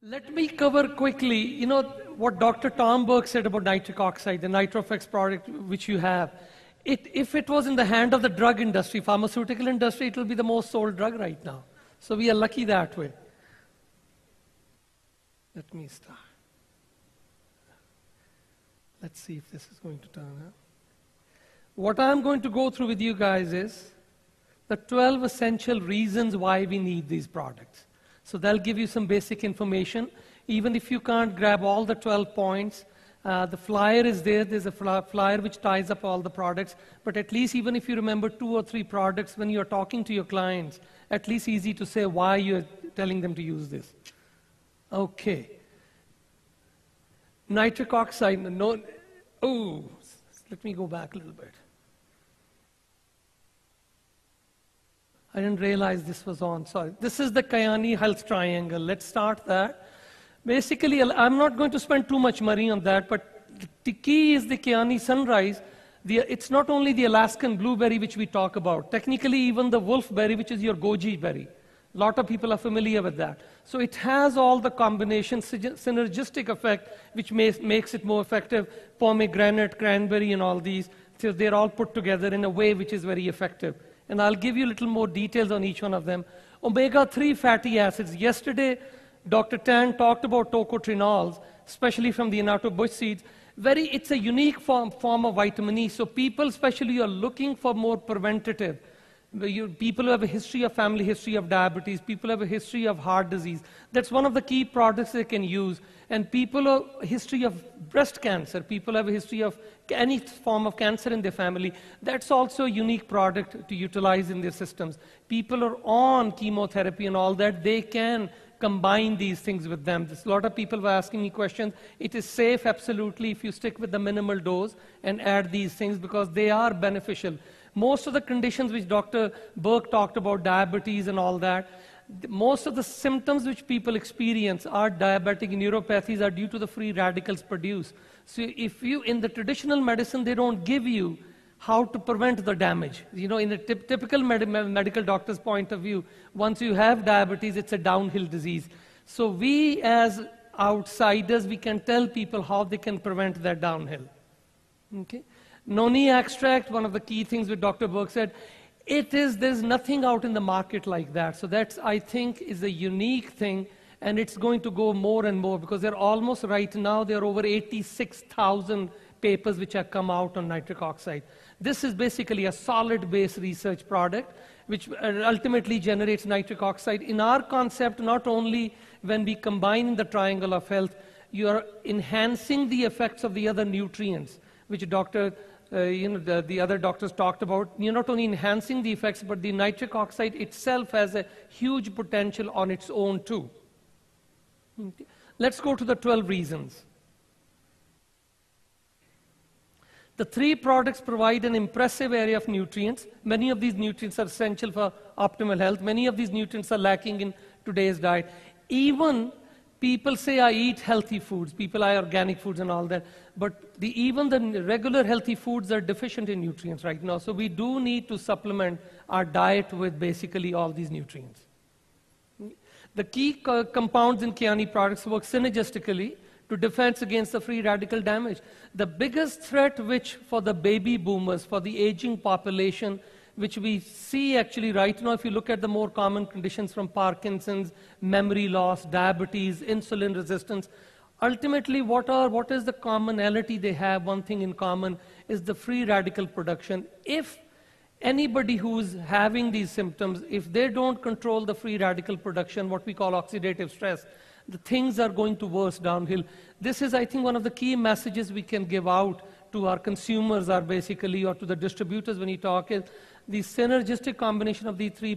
Let me cover quickly, what Dr. Tom Burke said about nitric oxide, the Nitroflex product which you have. If it was in the hand of the drug industry, pharmaceutical industry, it will be the most sold drug right now. So we are lucky that way. Let me start. Let's see if this is going to turn out. What I'm going to go through with you guys is the 12 essential reasons why we need these products. So they'll give you some basic information. Even if you can't grab all the 12 points, the flyer is there. There's a flyer which ties up all the products. But at least even if you remember 2 or 3 products when you're talking to your clients, at least easy to say why you're telling them to use this. Okay. Nitric oxide. Let me go back a little bit. I didn't realize this was on, sorry. This is the KYANİ Health Triangle. Let's start that. Basically, I'm not going to spend too much money on that, but the key is the KYANİ Sunrise. It's not only the Alaskan blueberry which we talk about. Technically, even the wolfberry, which is your goji berry. A lot of people are familiar with that. So it has all the combination, synergistic effect, which makes it more effective. Pomegranate, cranberry, and all these. So they're all put together in a way which is very effective. And I'll give you a little more details on each one of them. Omega-3 fatty acids. Yesterday, Dr. Tan talked about tocotrienols, especially from the annatto bush seeds. It's a unique form of vitamin E. So people, especially, are looking for more preventative. People who have a family history of diabetes, people who have a history of heart disease. That's one of the key products they can use. And people who have a history of breast cancer, people who have a history of any form of cancer in their family, that's also a unique product to utilize in their systems. People are on chemotherapy and all that, they can combine these things with them. There's a lot of people were asking me questions. It is safe, absolutely, if you stick with the minimal dose and add these things because they are beneficial. Most of the conditions which Dr. Burke talked about, diabetes and all that, most of the symptoms which people experience are diabetic neuropathies are due to the free radicals produced. So if in the traditional medicine, they don't give you how to prevent the damage. In a typical medical doctor's point of view, once you have diabetes, it's a downhill disease. So we as outsiders, we can tell people how they can prevent that downhill. Okay? Noni extract, one of the key things that Dr. Burke said, there's nothing out in the market like that. So that's, I think, is a unique thing, and it's going to go more and more because they're almost right now, there are over 86,000 papers which have come out on nitric oxide. This is basically a solid base research product which ultimately generates nitric oxide. In our concept, not only when we combine the triangle of health, you are enhancing the effects of the other nutrients, which the other doctors talked about. You're not only enhancing the effects, but the nitric oxide itself has a huge potential on its own too. Okay. Let's go to the 12 reasons. The 3 products provide an impressive area of nutrients. Many of these nutrients are essential for optimal health. Many of these nutrients are lacking in today's diet. Even people say, I eat healthy foods. People eat organic foods and all that. But even the regular healthy foods are deficient in nutrients right now. So we do need to supplement our diet with basically all these nutrients. The key compounds in KYANİ products work synergistically to defend against the free radical damage. The biggest threat for the baby boomers, for the aging population, which we see actually right now, if you look at the more common conditions from Parkinson's, memory loss, diabetes, insulin resistance, ultimately what is the commonality they have? One thing in common is the free radical production. If anybody who's having these symptoms, if they don't control the free radical production, what we call oxidative stress, the things are going to worse downhill. This is, I think, one of the key messages we can give out to our consumers or to the distributors when you talk is the synergistic combination of these 3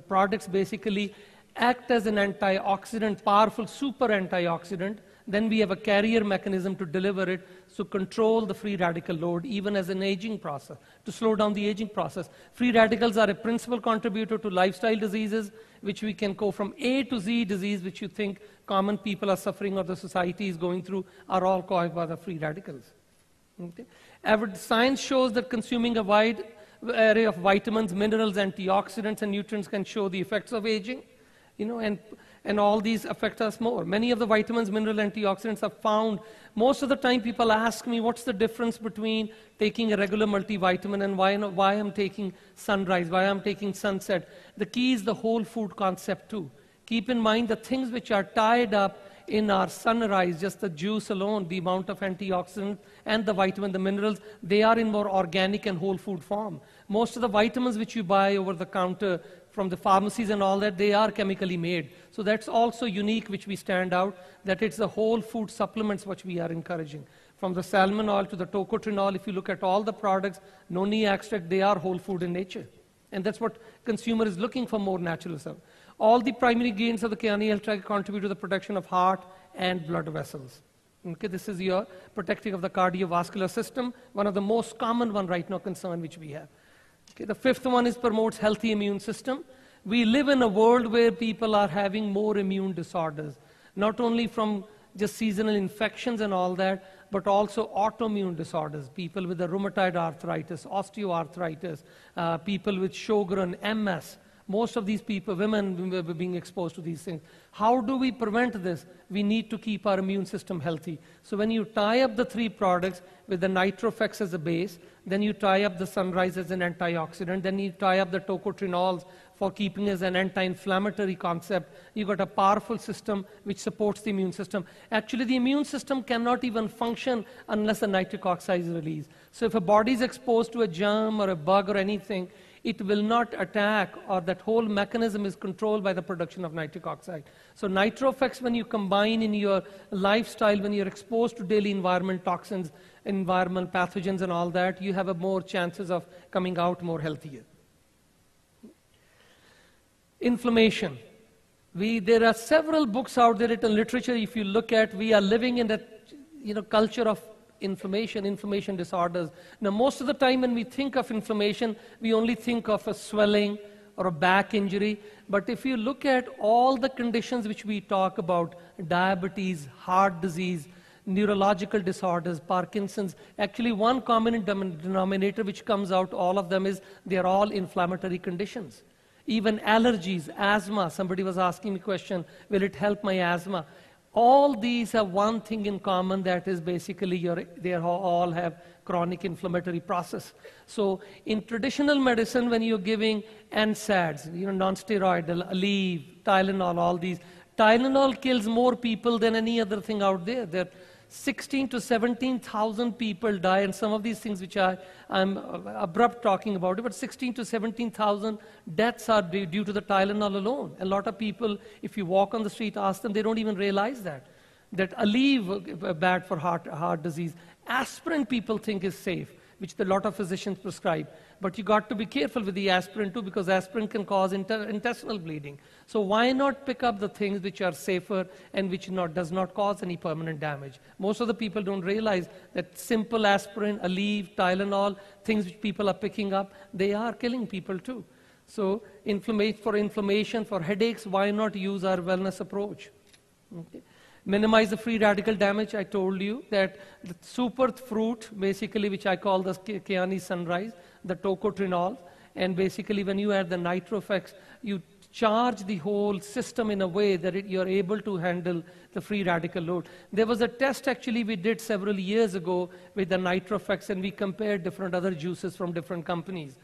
products basically act as an antioxidant, powerful super antioxidant. Then we have a carrier mechanism to deliver it, so control the free radical load even as an aging process, to slow down the aging process. Free radicals are a principal contributor to lifestyle diseases, which we can go from A to Z disease, which you think common people are suffering or the society is going through, are all caused by the free radicals. Okay? Science shows that consuming a wide array of vitamins, minerals, antioxidants, and nutrients can show the effects of aging. and all these affect us more. Many of the vitamins, mineral, antioxidants are found. Most of the time people ask me, what's the difference between taking a regular multivitamin and why I'm taking sunrise, why I'm taking sunset. The key is the whole food concept too. Keep in mind the things which are tied up in our sunrise, just the juice alone, the amount of antioxidants and the vitamin, the minerals, they are in more organic and whole food form. Most of the vitamins which you buy over the counter from the pharmacies and all that, they are chemically made. So that's also unique, which we stand out, that it's the whole food supplements which we are encouraging. From the salmon oil to the tocotrienol, if you look at all the products, noni extract, they are whole food in nature. And that's what consumer is looking for, more natural stuff. All the primary gains of the KYANİ health track contribute to the protection of heart and blood vessels. Okay, this is your protecting of the cardiovascular system, one of the most common one right now concern which we have. Okay, the fifth one is promotes healthy immune system. We live in a world where people are having more immune disorders, not only from just seasonal infections and all that, but also autoimmune disorders. People with the rheumatoid arthritis, osteoarthritis, people with Sjogren, MS. Most of these people, women, were being exposed to these things. How do we prevent this? We need to keep our immune system healthy. So when you tie up the three products with the nitrofex as a base, then you tie up the sunrise as an antioxidant, then you tie up the tocotrienols for keeping as an anti-inflammatory concept. You got a powerful system which supports the immune system. Actually, the immune system cannot even function unless the nitric oxide is released. So if a body is exposed to a germ or a bug or anything, it will not attack, or that whole mechanism is controlled by the production of nitric oxide. So nitrofex, when you combine in your lifestyle, when you're exposed to daily environment toxins, environmental pathogens and all that, you have a more chances of coming out more healthier. Inflammation. There are several books out there in literature. If you look at, we are living in that culture of inflammation disorders. Now, most of the time when we think of inflammation, we only think of a swelling or a back injury. But if you look at all the conditions which we talk about, diabetes, heart disease, neurological disorders, Parkinson's, actually one common denominator which comes out, all of them, is they are all inflammatory conditions. Even allergies, asthma, somebody was asking me a question, will it help my asthma? All these have one thing in common, that is basically they all have chronic inflammatory process. So in traditional medicine, when you're giving NSAIDs, non-steroid, Aleve, Tylenol, all these, Tylenol kills more people than any other thing out there. There are 16 to 17,000 people die, and some of these things which I'm abrupt talking about, but 16 to 17,000 deaths are due to the Tylenol alone. A lot of people, if you walk on the street, ask them, they don't even realize that Aleve bad for heart disease. Aspirin people think is safe, which a lot of physicians prescribe. But you got to be careful with the aspirin too, because aspirin can cause intestinal bleeding. So why not pick up the things which are safer and which does not cause any permanent damage? Most of the people don't realize that simple aspirin, Aleve, Tylenol, things which people are picking up, they are killing people too. So for inflammation, for headaches, why not use our wellness approach? Okay. Minimize the free radical damage. I told you that the super fruit, basically, which I call the KYANİ sunrise, the tocotrienol, and basically when you add the nitrofex, you charge the whole system in a way that you're able to handle the free radical load. There was a test actually we did several years ago with the nitrofex, and we compared different other juices from different companies.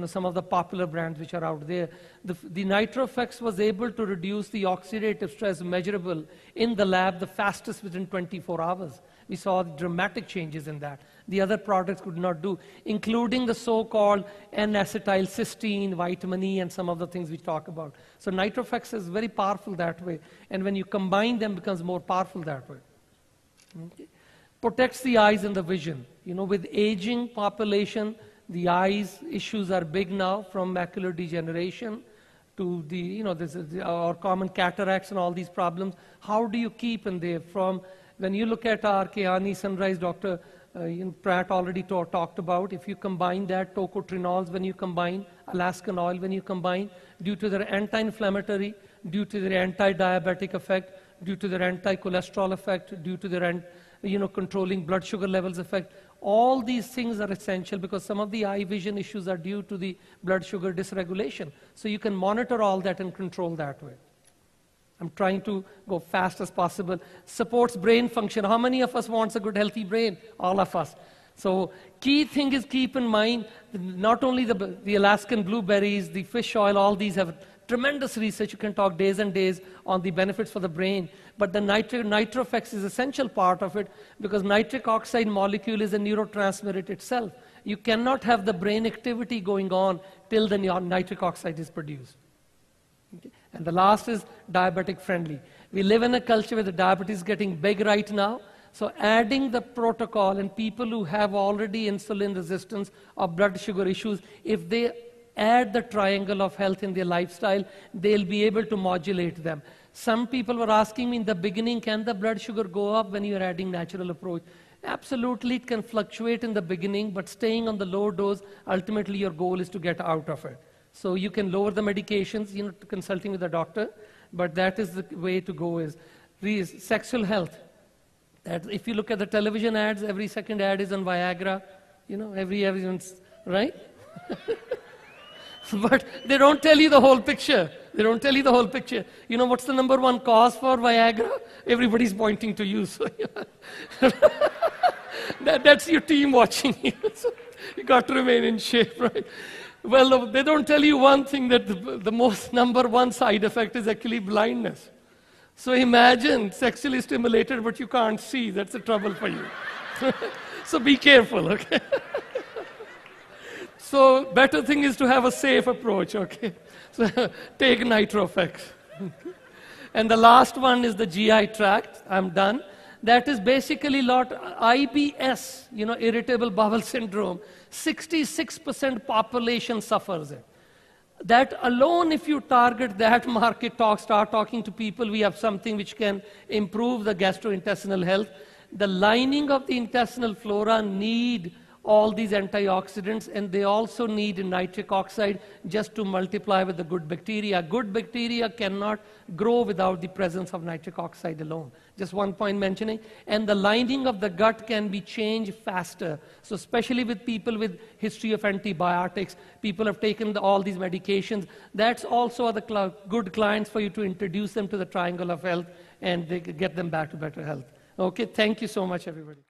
Some of the popular brands which are out there. The nitrofex was able to reduce the oxidative stress measurable in the lab the fastest within 24 hours. We saw dramatic changes in that. The other products could not do, including the so-called N-acetylcysteine, vitamin E, and some of the things we talk about. So nitrofex is very powerful that way, and when you combine them, it becomes more powerful that way. Okay. Protects the eyes and the vision. With aging population, the eyes issues are big now, from macular degeneration to our common cataracts and all these problems. How do you keep in there from, when you look at our KYANİ sunrise, Dr. Pratt already talked about, if you combine that, tocotrienols, when you combine, Alaskan oil, when you combine, due to their anti-inflammatory, due to their anti-diabetic effect, due to their anti-cholesterol effect, due to their controlling blood sugar levels effect. All these things are essential because some of the eye vision issues are due to the blood sugar dysregulation. So you can monitor all that and control that way. I'm trying to go fast as possible. Supports brain function. How many of us wants a good, healthy brain? All of us. So key thing is keep in mind, not only the Alaskan blueberries, the fish oil, all these have tremendous research. You can talk days and days on the benefits for the brain. But the nitrofex is essential part of it because nitric oxide molecule is a neurotransmitter itself. You cannot have the brain activity going on till the nitric oxide is produced. Okay. And the last is diabetic friendly. We live in a culture where the diabetes is getting big right now. So adding the protocol and people who have already insulin resistance or blood sugar issues, if they add the triangle of health in their lifestyle, they'll be able to modulate them. Some people were asking me in the beginning, can the blood sugar go up when you're adding natural approach? Absolutely, it can fluctuate in the beginning, but staying on the low dose, ultimately your goal is to get out of it. So you can lower the medications, consulting with a doctor, but that is the way to go is sexual health. That if you look at the television ads, every second ad is on Viagra, everyone's, right? But they don't tell you the whole picture. They don't tell you the whole picture. You know what's the #1 cause for Viagra? Everybody's pointing to you. So that's your team watching you. So you got to remain in shape, right? Well, they don't tell you one thing, that the most #1 side effect is actually blindness. So imagine sexually stimulated, but you can't see. That's the trouble for you. So be careful, okay? So better thing is to have a safe approach, okay? So take nitrofex. And the last one is the GI tract. I'm done. That is basically IBS, irritable bowel syndrome. 66% population suffers it. That alone, if you target that market, start talking to people, we have something which can improve the gastrointestinal health. The lining of the intestinal flora need all these antioxidants, and they also need nitric oxide just to multiply with the good bacteria. Good bacteria cannot grow without the presence of nitric oxide alone. Just one point mentioning. And the lining of the gut can be changed faster. So especially with people with history of antibiotics, people have taken all these medications. That's also the good clients for you to introduce them to the triangle of health and they get them back to better health. Okay, thank you so much, everybody.